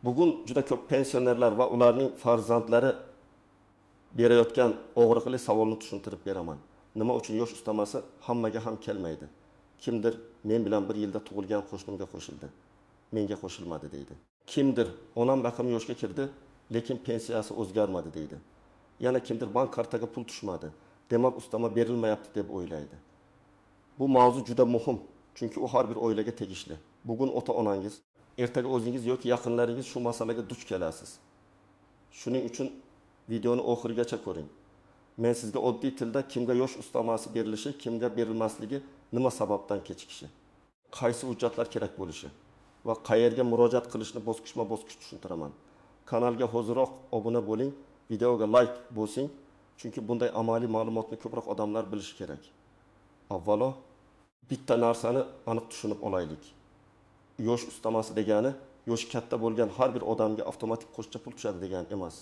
Bugun juda ko'p pensionerlar va ularning farzandlari berayotgan og'riqli savolni tushuntirib beraman. Nima uchun yosh ustamasi hammaga ham kelmaydi? Kimdir men bilan bir yilda tug'ilgan qo'shnimga qo'shildi, menga qo'shilmadi deydi. Kimdir onam raqam yoshga kirdi, lekin pensiyasi o'zgarmadi deydi. Yana kimdir bank kartaga pul tushmadi, demak ustama berilmayapti deb o'ylaydi. Bu mavzu juda muhim, chunki u har bir oilaga tegishli. Bugun ota-onangiz, ertaga o'zingiz yoki yaqinlaringiz shu masalaga duch kelasiz. Shuning uchun videoni oxirigacha ko'ring. Men sizga oddiy tilda kimga yosh ustamasi berilishi, kimga berilmasligi, nima sababdan kechikishi, qaysi hujjatlar kerak bo'lishi va qayerga murojaat qilishni bosqichma-bosqich tushuntiraman. Kanalga hoziroq obuna bo'ling, videoga like bosing, chunki bunday amaliy ma'lumotni ko'proq odamlar bilishi kerak. Avvalo, bitta narsani aniq tushunib olaylik. Yosh ustamasi degani yoshi katta bo'lgan har bir odamga avtomatik qo'shcha pul tushadi degan emas.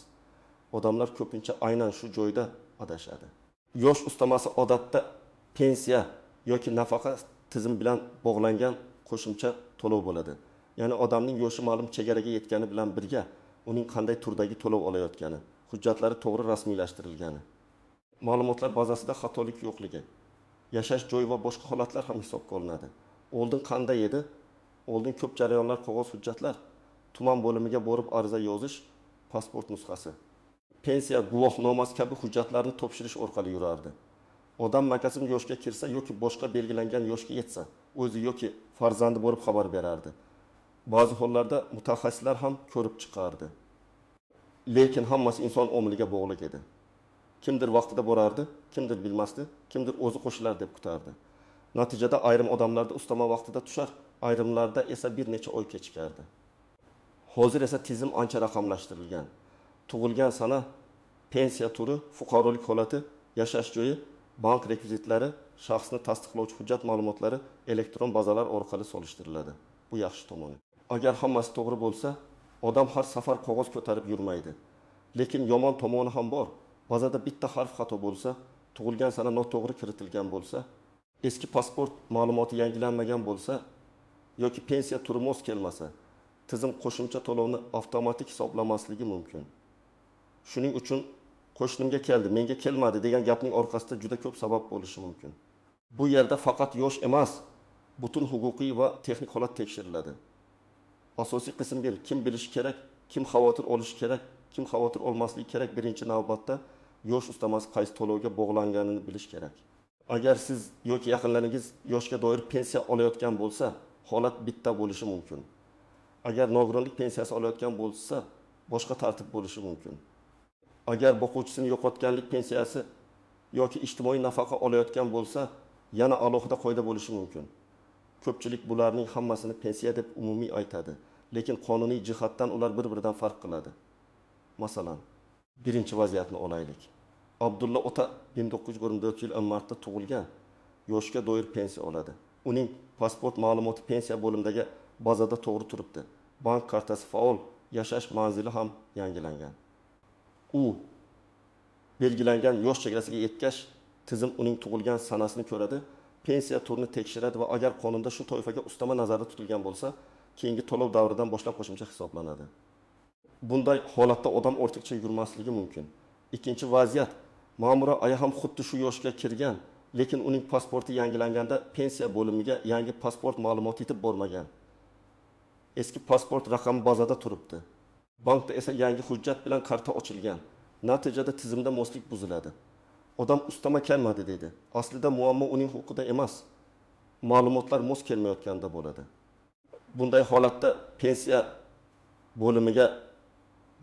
Odamlar ko'pincha aynan shu joyda adashadi. Yosh ustamasi odatda pensiya yoki nafaqa tizim bilan bog'langan qo'shimcha to'lov bo'ladi. Ya'ni odamning yoshi ma'lum chegaraga yetgani bilan birga uning qanday turdagi to'lov olayotgani, hujjatlari to'g'ri rasmiylashtirilgani, ma'lumotlar bazasida xatolik yo'qligi, yashash joyi va boshqa holatlar ham hisobga olinadi. Oldin qanday edi? Oldin ko'p jarayonlar, qog'oz hujjatlar, tuman bo'limiga borib ariza yozish, pasport nusxasi, pensiya guvohnomasi kabi hujjatlarni topshirish orqali yurardi. Odam makasib yoshga kirsa yoki boshqa belgilangan yoshga yetsa, o'zi yoki farzandi borib xabar berardi. Ba'zi hollarda mutaxassislar ham ko'rib chiqardi. Lekin hammasi inson omiliga bog'liq edi. Kimdir vaqtida borardi, kimdir bilmasdi, kimdir o'zi qo'shilar deb kutardi. Natijada ayrim odamlarda ustama vaqtida tushar, ayrimlarda esa bir necha oy kechikardi. Hozir esa tizim ancha raqamlashtirilgan. Tug'ilgan sana, pensiya turi, fuqarolik holati, yashash joyi, bank rekvizitlari, shaxsni tasdiqlovchi hujjat ma'lumotlari elektron bazalar orqali solishtiriladi. Bu yaxshi tomoni. Agar hammasi to'g'ri bo'lsa, odam har safar qog'oz ko'tarib yurmaydi. Lekin yomon tomoni ham bor. Bazada bitta harf xato bo'lsa, tug'ilgan sana noto'g'ri kiritilgan bo'lsa, eski pasport ma'lumoti yangilanmagan bo'lsa yoki pensiya turi mos kelmasa, tizim qo'shimcha to'lovni avtomatik hisoblamasligi mumkin. Shuning uchun qo'shnimga keldi, menga kelmadi degan gapning orqasida juda ko'p sabab bo'lishi mumkin. Bu yerda faqat yosh emas, butun huquqiy va texnik holat tekshiriladi. Asosiy qism bir, kim bilishi kerak, kim xavotir olishi kerak, kim xavotir olmasligi kerak. Birinchi navbatda yosh ustamasi qaysi to'lovga bog'langanini bilish kerak. Agar siz yoki yaqinlaringiz yoshga doir pensiya olayotgan bo'lsa, holat bitta bo'lishi mumkin. Agar nogironlik pensiyasi olayotgan bo'lsa, boshqa tartib bo'lishi mumkin. Agar boquvchisini yo'qotganlik pensiyasi yoki ijtimoiy nafaqa olayotgan bo'lsa, yana alohida qoida bo'lishi mumkin. Ko'pchilik bularning hammasini pensiya deb umumiy aytadi, lekin qonuniy jihatdan ular bir-biridan farq qiladi. Masalan, birinchi vaziyatni olaylik. Abdulla ota 1924 yil martda tug'ilgan, yoshga doir pensiya oladi. Uning pasport ma'lumoti pensiya bo'limidagi bazada to'g'ri turibdi. Bank kartasi faol, yashash manzili ham yangilangan. U belgilangan yosh chegarasiga yetgach, tizim uning tug'ilgan sanasini ko'radi, pensiya turini tekshiradi va agar qonunda shu toifaga ustama nazarda tutilgan bo'lsa, keyingi to'lov davridan boshlab qo'shimcha hisoblanadi. Bunday holatda odam ortiqcha yurmasligi mumkin. Ikkinchi vaziyat, ma'mura aya ham xuddi shu yoshga kirgan, lekin uning pasporti yangilanganda pensiya bo'limiga yangi pasport ma'lumoti yetib bormagan. Eski pasport raqami bazada turibdi. Bankda esa yangi hujjat bilan karta ochilgan. Natijada tizimda moslik buziladi. Odam ustama kelmadi dedi. Aslida muammo uning huquqida emas, ma'lumotlar mos kelmayotganda bo'ladi. Bunday holatda pensiya bo'limiga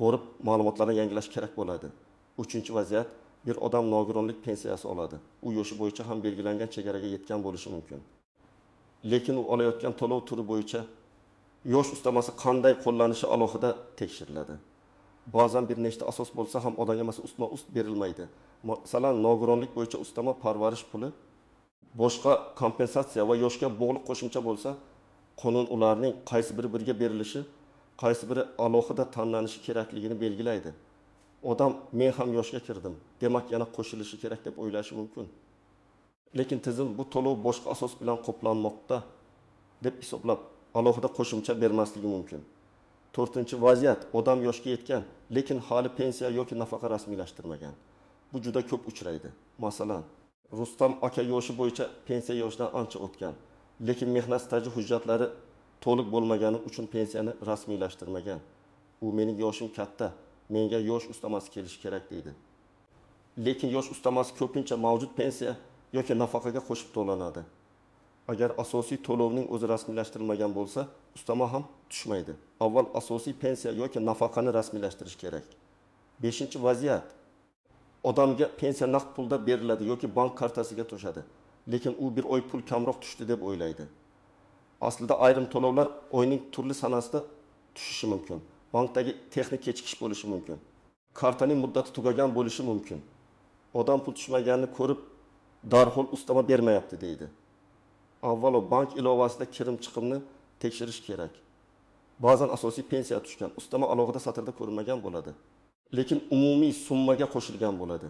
borib ma'lumotlarni yangilash kerak bo'ladi. Uchinchi vaziyat, bir odam nogironlik pensiyasi oladi. U yoshi bo'yicha ham belgilangan chegaraga yetgan bo'lishi mumkin. Lekin u olayotgan to'lov turi bo'yicha yosh ustamasi qanday qo'llanishi alohida tekshiriladi. Ba'zan bir nechta asos bo'lsa ham odamga ustma-ust berilmaydi. Masalan, nogironlik bo'yicha ustama parvarish puli, boshqa kompensatsiya va yoshga bog'liq qo'shimcha bo'lsa, qonun ularning qaysi biriga berilishi, qaysi biri alohida tanlanishi kerakligini belgilaydi. Odam men ham yoshga kirdim, demak yana qo'shilishi kerak deb o'ylashi mumkin. Lekin tizim bu to'lov boshqa asos bilan qoplanmoqda deb hisoblab, alohida qo'shimcha bermasligi mumkin. To'rtinchi vaziyat, odam yoshga yetgan, lekin hali pensiya yoki nafaqa rasmiylashtirmagan. Bu juda ko'p uchraydi. Masalan, Rustam aka yoshi bo'yicha pensiya yoshidan ancha o'tgan, lekin mehnat staji hujjatlari to'liq bo'lmagani uchun pensiyani rasmiylashtirmagan. U mening yoshim katta, menga yosh ustamasi kelishi kerak deydi. Lekin yosh ustamasi ko'pincha mavjud pensiya yoki nafaqaga qo'shib to'lanadi. Agar asosiy to'lovning o'zi rasmiylashtirilmagan bo'lsa, ustama ham tushmaydi. Avval asosiy pensiya yoki nafaqani rasmiylashtirish kerak. 5-vaziyat. Odamga pensiya naqd pulda beriladi yoki bank kartasiga to'shadi, lekin u bir oy pul kamroq tushdi deb o'ylaydi. Aslida ayrim to'lovlar oyning turli sanasida tushishi mumkin. Bankdagi texnik kechikish bo'lishi mumkin. Kartaning muddati tugagan bo'lishi mumkin. Odam pul tushmaganini ko'rib, darhol ustama bermayapti deydi. Avvalo bank ilovasida kirim-chiqimni tekshirish kerak. Ba'zan asosiy pensiya tushgan, ustama alohida satrda ko'rinmagan bo'ladi, lekin umumiy summaga qo'shilgan bo'ladi.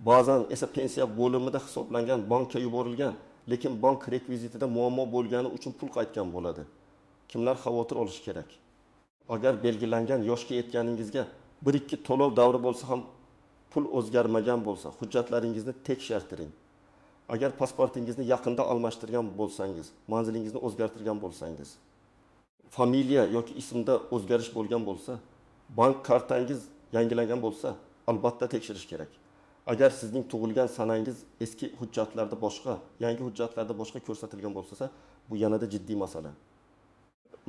Ba'zan esa pensiya bo'limida hisoblangan bankka yuborilgan, lekin bank rekvizitida muammo bo'lgani uchun pul qaytgan bo'ladi. Kimlar xavotir olishi kerak? Agar belgilangan yoshga yetganingizga 1-2 to'lov davri bo'lsa ham pul o'zgarmagan bo'lsa, hujjatlaringizni tekshirtiring. Agar pasportingizni yaqinda almashtirgan bo'lsangiz, manzilingizni o'zgartirgan bo'lsangiz, familiya yoki ismda o'zgarish bo'lgan bo'lsa, bank kartangiz yangilangan bo'lsa, albatta tekshirish kerak. Agar sizning tug'ilgan sanangiz eski hujjatlarda boshqa, yangi hujjatlarda boshqa ko'rsatilgan bo'lsa, bu yanada jiddiy masala.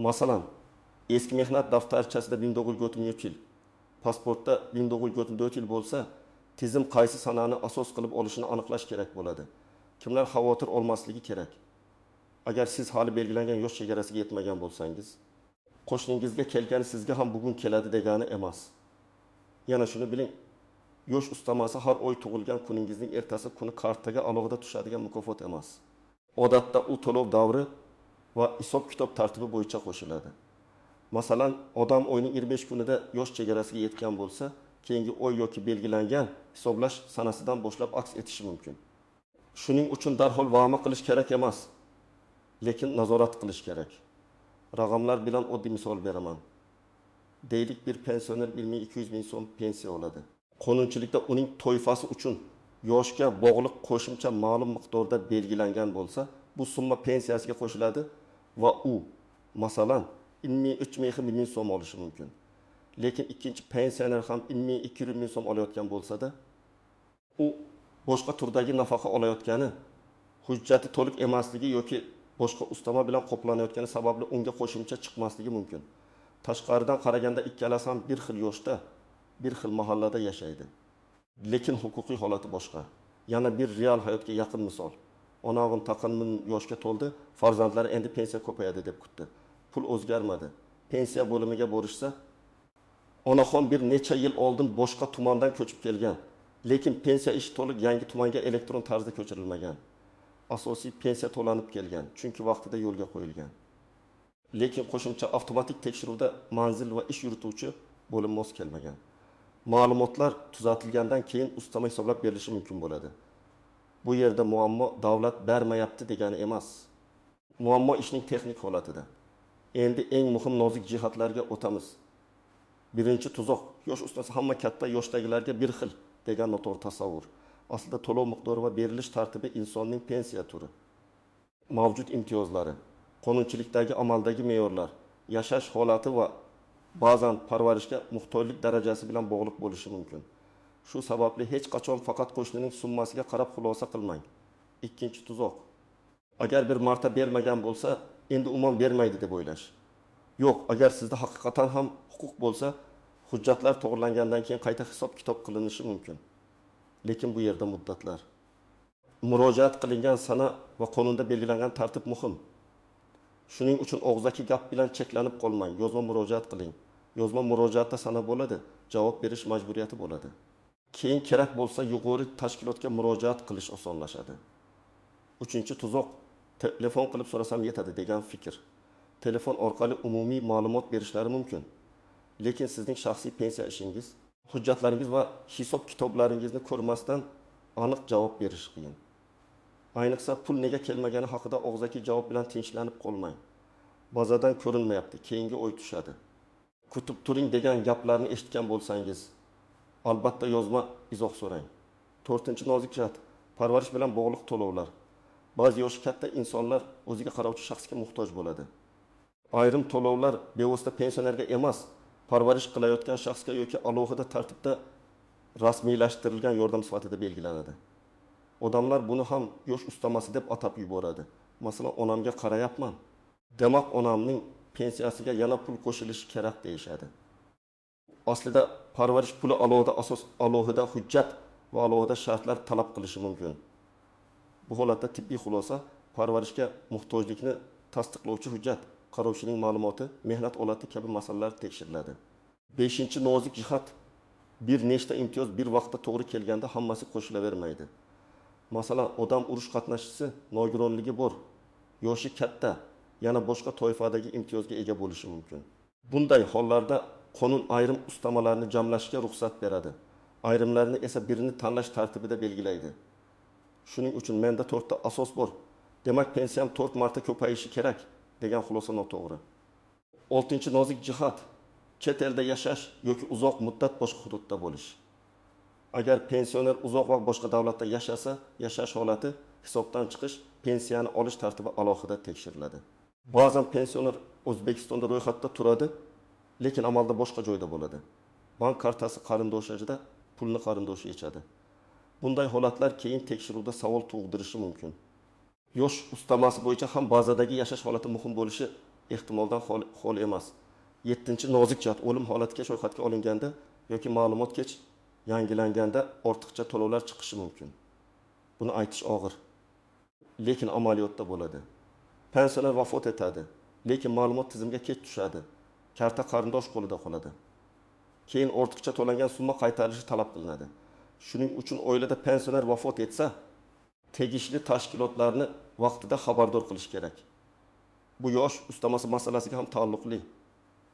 Masalan, eski mehnat daftarchasida 1973 yil, pasportda 1974 yil bo'lsa, tizim qaysi sanani asos qilib olishini aniqlash kerak bo'ladi. Kimlar xavotir olmasligi kerak? Agar siz hali belgilangan yosh chegarasiga yetmagan bo'lsangiz, qo'shningizga kelgani sizga ham bugun keladi degani emas. Yana shuni biling, yosh ustamasi har oy tug'ilgan kuningizning ertasi kuni kartaga alohida tushadigan mukofot emas. Odatda u to'lov davri va hisob-kitob tartibi bo'yicha qo'shiladi. Masalan, odam oyning 25 kunida yosh chegarasiga yetgan bo'lsa, keyingi oy yoki belgilangan hisoblash sanasidan boshlab aks etishi mumkin. Shuning uchun darhol va'ma qilish kerak emas, lekin nazorat qilish kerak. Raqamlar bilan oddiy misol beraman. Deylik bir pensioner 1.200 ming so'm pensiya oladi. Qonunchilikda uning toifasi uchun yoshga bog'liq qo'shimcha ma'lum miqdorda belgilangan bo'lsa, bu summa pensiyasiga qo'shiladi va u, masalan, 3.000 ming so'm olishi mumkin. Lekin ikkinchi pensioner ham 200 ming so'm olayotgan bo'lsa-da, u boshqa turdagi nafaqa olayotgani, hujjati to'liq emasligi yoki boshqa ustama bilan qoplanayotgani sababli unga qo'shimcha chiqmasligi mumkin. Tashqaridan qaraganda ikkalasi ham bir xil yoshda, bir xil mahallada yashaydi. Lekin huquqiy holati boshqa. Yana bir real hayotga yaqin misol. Onag'im taqinmin yoshga to'ldi, farzandlari endi pensiya ko'payadi deb kutdi. Pul o'zgarmadi. Pensiya bo'limiga borishsa, onaxon bir necha yil oldin boshqa tumandan ko'chib kelgan, lekin pensiya ishi to'liq yangi tumanga elektron tarzda ko'chirilmagan. Asosiy pensiya to'lanib kelgan, chunki vaqtida yo'lga qo'yilgan. Lekin qo'shimcha avtomatik tekshiruvda manzil va ish yurituvchi bo'lim mos kelmagan. Ma'lumotlar tuzatilgandan keyin ustama hisoblab berilishi mumkin bo'ladi. Bu yerda muammo davlat bermayapti degani emas. Muammo ishning texnik holatida. Endi eng muhim nozik jihatlarga o'tamiz. Birinchi tuzoq, yosh ustasi hamma katta yoshdagilarga bir xil degan noto'g'ri tasavvur. Aslida to'lov miqdori va berilish tartibi insonning pensiya turi. Mavjud imtiyozlari, qonunchilikdagi amaldagi me'yorlar, yashash holati va ba'zan parvarishga muhtojlik darajasi bilan bog'liq bo'lishi mumkin. Shu sababli hech qachon faqat qo'shnining summasiga qarab xulosa qilmang. Ikkinchi tuzoq. Agar bir marta bermagan bo'lsa, endi umuman bermaydi deb o'ylash. Yo'q, agar sizda haqiqatan ham huquq bo'lsa, hujjatlar to'g'rilangandan keyin qayta hisob-kitob qilinishi mumkin. Lekin bu yerda muddatlar. Murojaat qilingan sana va qonunda belgilangan tartib muhim. Shuning uchun og'zaki gap bilan cheklanib qolmang, yozma murojaat qiling. Yozma murojaatda sana bo'ladi, javob berish majburiyati bo'ladi. Keyin kerak bo'lsa yuqori tashkilotga murojaat qilish osonlashadi. Uchinchi tuzoq, telefon qilib so'rasam yetadi degan fikr. Telefon orqali umumiy ma'lumot berishlari mumkin. Lekin sizning shaxsiy pensiya ishingiz, hujjatlaringiz va hisob-kitoblaringizni ko'rmasdan aniq javob berish qiyin. Ayniqsa pul nega kelmagani haqida og'zaki javob bilan tinchlanib qolmang. Bazadan ko'rinmayapti, keyingi oy tushadi. kutib turing degan gaplarni eshitgan bo'lsangiz, albatta yozma izoh so'rang. 4-nozik jihat parvarish bilan bog'liq to'lovlar. Ba'zi yoshi katta insonlar o'ziga qarovchi shaxsga muhtoj bo'ladi. Ayrim to'lovlar bevosita pensionerga emas, parvarish qilayotgan shaxsga yoki alohida tartibda rasmiylashtirilgan yordam sifatida belgilanadi. Odamlar buni ham yosh ustamasi deb atab yuboradi. Masalan, onamga qarayapman. Demak, onamning pensiyasiga yana pul qo'shilishi kerak deyishadi. Aslida parvarish puli alohida hujjat va alohida shartlar talab qilishi mumkin. Bu holatda tibbiy xulosa parvarishga muhtojlikni tasdiqlovchi hujjat, qarovchining ma'lumoti, mehnat holati kabi masalalar tekshiriladi. 5-nozik jihat bir nechta imtiyoz bir vaqtda to'g'ri kelganda hammasi qo'shilavermaydi. Masalan, odam urush qatnashchisi, nogironligi bor, yoshi katta, yana boshqa toifadagi imtiyozga ega bo'lishi mumkin. Bunday hollarda qonun ayrim ustamalarni jamlashga ruxsat beradi. Ayrimlarni esa birini tanlash tartibida belgilaydi. Shuning uchun menda 4 ta asos bor. Demak, pensiyam 4 marta ko'payishi kerak degan xulosa noto'g'ri. 6-nozik jihat chet elda yashash yoki uzoq muddat boshqa hududda bo'lish. Agar pensioner uzoq vaqt boshqa davlatda yashasa, yashash holati hisobdan chiqish, pensiyani olish tartibi alohida tekshiriladi. Ba'zan pensioner O'zbekistonda ro'yxatda turadi, lekin amalda boshqa joyda bo'ladi. Bank kartasi qarindoshida pulni qarindoshi yechadi. Bunday holatlar keyin tekshiruvda savol tug'dirishi mumkin. Yosh ustamasi bo'yicha ham bazadagi yashash holati muhim bo'lishi ehtimoldan xoli emas. 7-nozik jihat o'lim holatiga ro'yxatga olinganda yoki ma'lumot kech yangilanganda ortiqcha to'lovlar chiqishi mumkin. Buni aytish og'ir, lekin amaliyotda bo'ladi. Pensioner vafot etadi, lekin ma'lumot tizimga kech tushadi. Karta qarindosh qo'lida qoladi. Keyin ortiqcha to'langan summa qaytarilishi talab qilinadi. Shuning uchun oilada pensioner vafot etsa, tegishli tashkilotlarni vaqtida xabardor qilish kerak. Bu yosh ustamasi masalasiga ham taalluqli.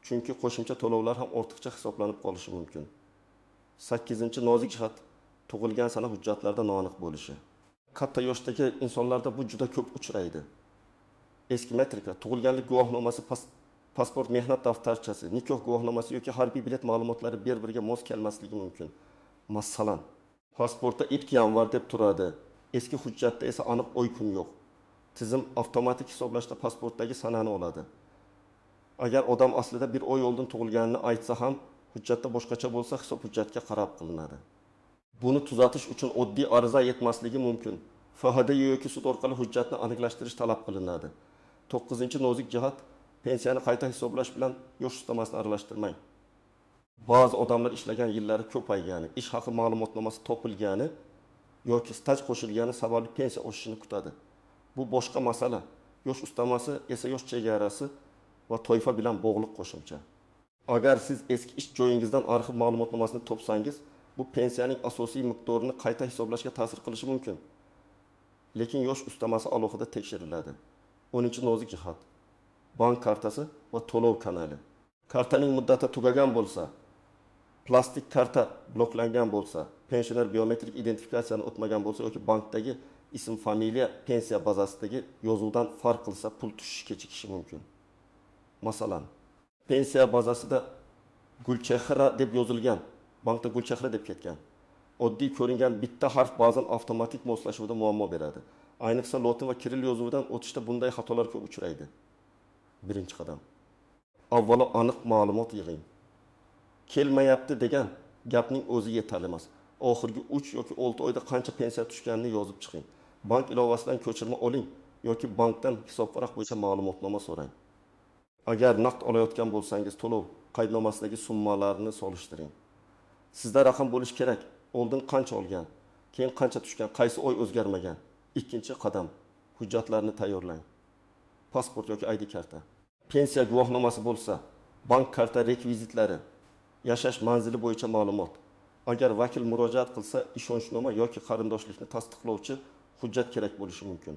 Chunki qo'shimcha to'lovlar ham ortiqcha hisoblanib qolishi mumkin. 8-nozik jihat tug'ilgan sana hujjatlarda noaniq bo'lishi. Katta yoshdagi insonlarda bu juda ko'p uchraydi. Eski metrika, tug'ilganlik guvohnomasi, pasport, mehnat daftarchasi, nikoh guvohnomasi yoki harbiy bilet ma'lumotlari bir-biriga mos kelmasligi mumkin. Masalan, pasportda 2 yanvar deb turadi, eski hujjatda esa aniq oy kun yo'q. Tizim avtomatik hisoblashda pasportdagi sanani oladi. Agar odam aslida bir oy oldin tug'ilganini aytsa ham, hujjatda boshqacha bo'lsa, hisob hujjatga qarab qilinadi. Buni tuzatish uchun oddiy ariza yetmasligi mumkin. FHD yoki sud orqali hujjatni aniqlashtirish talab qilinadi. 9-nozik jihat pensiyani qayta hisoblash bilan yosh ustamasini aralashtirmang. Ba'zi odamlar ishlagan yillari ko'paygani, ish haqi ma'lumotnomasi topilgani yoki staj qo'shilgani sababli pensiya oshishini kutadi. Bu boshqa masala. Yosh ustamasi esa yosh chegarasi va toifa bilan bog'liq qo'shimcha. Agar siz eski ish joyingizdan arxiv ma'lumotnomasini topsangiz, bu pensiyaning asosiy miqdorini qayta hisoblashga ta'sir qilishi mumkin. Lekin yosh ustamasi alohida tekshiriladi. 10-nozik jihat bank kartasi va to'lov kanali. Kartaning muddati tugagan bo'lsa, plastik karta bloklangan bo'lsa, pensioner biometrik identifikatsiyani o'tmagan bo'lsa yoki bankdagi ism, familiya pensiya bazasidagi yozuvdan farq qilsa, pul tushishi kechikishi mumkin. Masalan, pensiya bazasida Gulchehra deb yozilgan, bankda Gulchehra deb ketgan. Oddiy ko'ringan bitta harf ba'zan avtomatik moslashuvda muammo beradi. Ayniqsa lotin va kirill yozuvidan o'tishda bunday xatolar ko'p uchraydi. Birinchi qadam. Avvalo aniq ma'lumot yig'ing. Kelmayapti degan gapning o'zi yetarli emas. Oxirgi 3 yoki 6 oyda qancha pensiya tushganini yozib chiqing. Bank ilovasidan ko'chirma oling yoki bankdan hisobvaraq bo'yicha ma'lumotnoma so'rang. Agar naqd olayotgan bo'lsangiz, to'lov qaydnomasidagi summalarni solishtiring. Sizda raqam bo'lish kerak. Oldin qancha olgan, keyin qancha tushgan, qaysi oy o'zgarmagan. Ikkinchi qadam, hujjatlarni tayyorlang. Pasport yoki ID karta. Pensiya guvohnomasi bo'lsa, bank karta rekvizitlari, yashash manzili bo'yicha ma'lumot. Agar vakil murojaat qilsa, ishonchnoma yoki qarindoshlikni tasdiqlovchi hujjat kerak bo'lishi mumkin.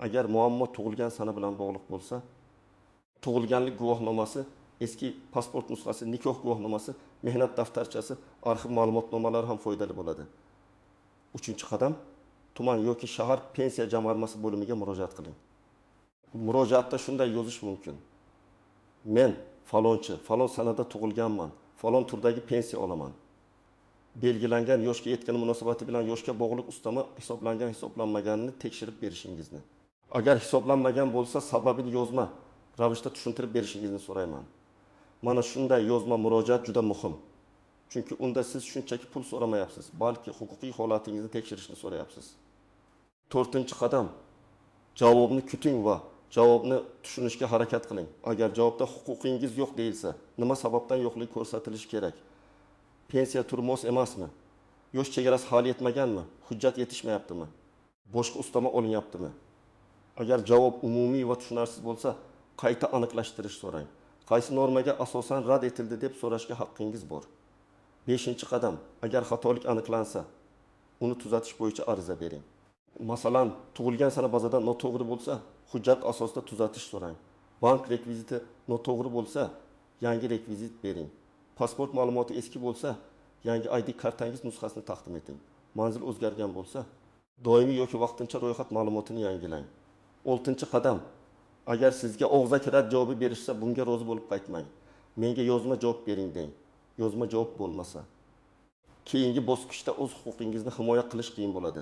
Agar muammo tug'ilgan sana bilan bog'liq bo'lsa, tug'ilganlik guvohnomasi, eski pasport nusxasi, nikoh guvohnomasi, mehnat daftarchasi, arxiv ma'lumotnomalari ham foydali bo'ladi. 3-qadam, tuman yoki shahar pensiya jamg'armasi bo'limiga murojaat qiling. Murojaatda shunday yozish mumkin: Men falonchi, falon sanada tug'ilganman, falon turdagi pensiya olaman. Belgilangan yoshga yetgan munosabati bilan yoshga bog'liq ustama hisoblangan hisoblanmaganini tekshirib berishingizni. Agar hisoblanmagan bo'lsa, sababini yozma ravishda tushuntirib berishingizni so'rayman. Mana shunday yozma murojaat juda muhim. Chunki unda siz shunchaki pul so'ramayapsiz, balki huquqiy holatingizni tekshirishni so'rayapsiz. 4-qadam, javobni kuting va javobni tushunishga harakat qiling. Agar javobda huquqingiz yo'q deyilsa, nima sababdan yo'qligi ko'rsatilishi kerak? Pensiya turi mos emasmi? Yosh chegarasi hali yetmaganmi? Hujjat yetishmayaptimi? Boshqa ustama olinyaptimi? Agar javob umumiy va tushunarsiz bo'lsa, qayta aniqlashtirish so'rang. Qaysi normaga asosan rad etildi deb so'rashga haqqingiz bor. 5-qadam, agar xatolik aniqlansa, uni tuzatish bo'yicha ariza bering. Masalan, tug'ilgan sana bazada noto'g'ri bo'lsa, hujjat asosida tuzatish so'rang. Bank rekviziti noto'g'ri bo'lsa, yangi rekvizit bering. Pasport ma'lumoti eski bo'lsa, yangi ID kartangiz nusxasini taqdim eting. Manzil o'zgargan bo'lsa, doimiy yoki vaqtincha ro'yxat ma'lumotini yangilang. 6-qadam, agar sizga og'zaki rad javobi berishsa, bunga rozi bo'lib qaytmang. Menga yozma javob bering deng. Yozma javob bo'lmasa, keyingi bosqichda o'z huquqingizni himoya qilish qiyin bo'ladi.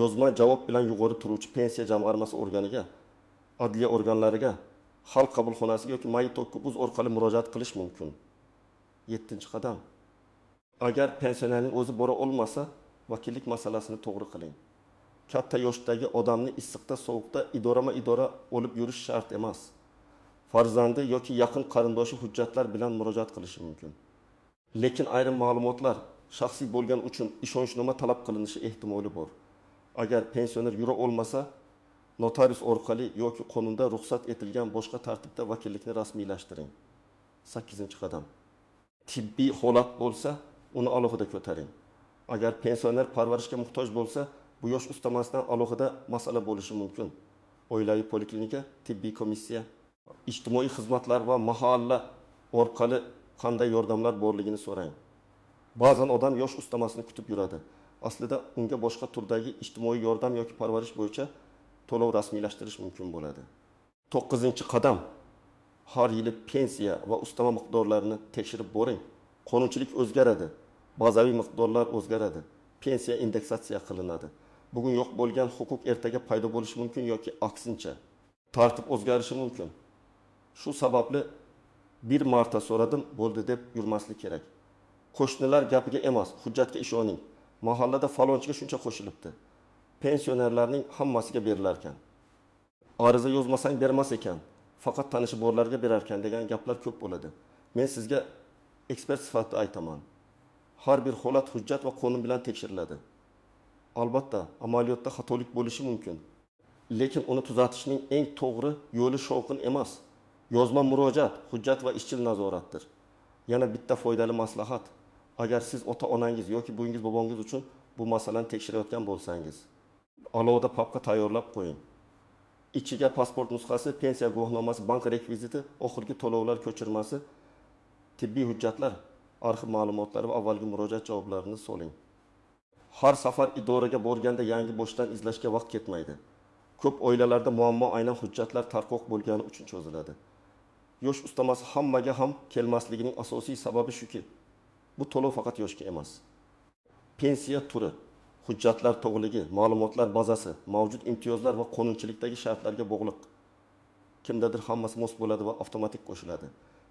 Yozma javob bilan yuqori turuvchi pensiya jamg'armasi organiga, adliya organlariga, xalq qabulxonasiga yoki May.uz orqali murojaat qilish mumkin. 7-qadam. Agar pensionerning o'zi bora olmasa, vakillik masalasini to'g'ri qiling. Katta yoshdagi odamni issiqda, sovuqda idora olib yurish shart emas. Farzandi yoki yaqin qarindoshi hujjatlar bilan murojaat qilishi mumkin. Lekin ayrim ma'lumotlar shaxsiy bo'lgani uchun ishonchnoma talab qilinishi ehtimoli bor. Agar pensioner yura olmasa, notarius orqali yoki qonunda ruxsat etilgan boshqa tartibda vakillikni rasmiylashtiring. 8-qadam. Tibbiy holat bo'lsa, uni alohida ko'taring. Agar pensioner parvarishga muhtoj bo'lsa, bu yosh ustamasidan alohida masala bo'lishi mumkin. Oilaviy poliklinika, tibbiy komissiya, ijtimoiy xizmatlar va mahalla orqali qanday yordamlar borligini so'rang. Ba'zan odam yosh ustamasini kutib yuradi. Aslida unga boshqa turdagi ijtimoiy yordam yoki parvarish bo'yicha to'lov rasmiylashtirish mumkin bo'ladi. 9-qadam. Har yili pensiya va ustama miqdorlarini tekshirib boring. Qonunchilik o'zgaradi, bazaviy miqdorlar o'zgaradi, pensiya indeksatsiya qilinadi. Bugun yo'q bo'lgan huquq ertaga paydo bo'lishi mumkin yoki aksincha. Tartib o'zgarishi mumkin. Shu sababli bir marta so'radim, bo'ldi deb yurmaslik kerak. Qo'shnilar gapiga emas, hujjatga ishoning. Mahallada falonchiga shuncha qo'shilibdi. Pensionerlarning hammasiga berilar ekan. Ariza yozmasang bermas ekan. Faqat tanishi borlarga berar ekan degan gaplar ko'p bo'ladi. Men sizga ekspert sifatida aytaman. Har bir holat hujjat va qonun bilan tekshiriladi. Albatta, amaliyotda xatolik bo'lishi mumkin. Lekin uni tuzatishning eng to'g'ri yo'li shovqin emas. Yozma murojaat, hujjat va ishchil nazoratdir. Yana bitta foydali maslahat. Agar siz ota-onangiz yoki buyingiz bobongiz uchun bu masalani tekshirayotgan bo'lsangiz, alohida papka tayyorlab qo'ying. Ichiga pasport nusxasi, pensiya guvohnomasi, bank rekviziti, oxirgi to'lovlar ko'chirmasi, tibbiy hujjatlar, arxiv ma'lumotlari va avvalgi murojaat javoblarini soling. Har safar idoraga borganda yangi boshdan izlashga vaqt ketmaydi. Ko'p oilalarda muammo aynan hujjatlar tarqoq bo'lgani uchun cho'ziladi. Yosh ustamasi hammaga ham kelmasligining asosiy sababi shuki, bu to'lov faqat yoshga emas. Pensiya turi, hujjatlar to'g'riligi, ma'lumotlar bazasi, mavjud imtiyozlar va qonunchilikdagi shartlarga bog'liq. Kimdadir hammasi mos bo'ladi va avtomatik qo'shiladi.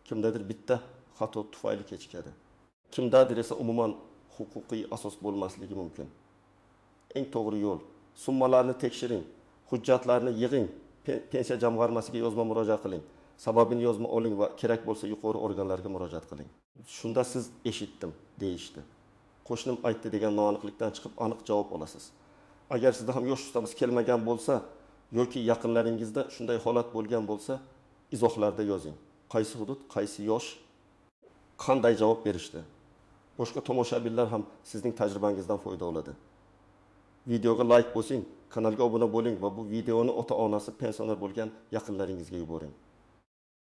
Kimdadir bitta xato tufayli kechikadi. Kimdadir esa umuman huquqiy asos bo'lmasligi mumkin. Eng to'g'ri yo'l, summalarni tekshiring, hujjatlarni yig'ing, pensiya jamg'armasiga yozma murojaat qiling, sababini yozma oling va kerak bo'lsa yuqori organlarga murojaat qiling. Shunda siz eshitdim deyishdi. Qo'shnim aytdi degan noaniqlikdan chiqib aniq javob olasiz. Agar sizda ham yosh ustamiz kelmagan bo'lsa yoki yaqinlaringizda shunday holat bo'lgan bo'lsa, izohlarda yozing. Qaysi hudud, qaysi yosh, qanday javob berishdi. Boshqa tomoshabinlar ham sizning tajribangizdan foyda oladi. Videoga like bosing, kanalga obuna bo'ling va bu videoni ota-onasi pensioner bo'lgan yaqinlaringizga yuboring.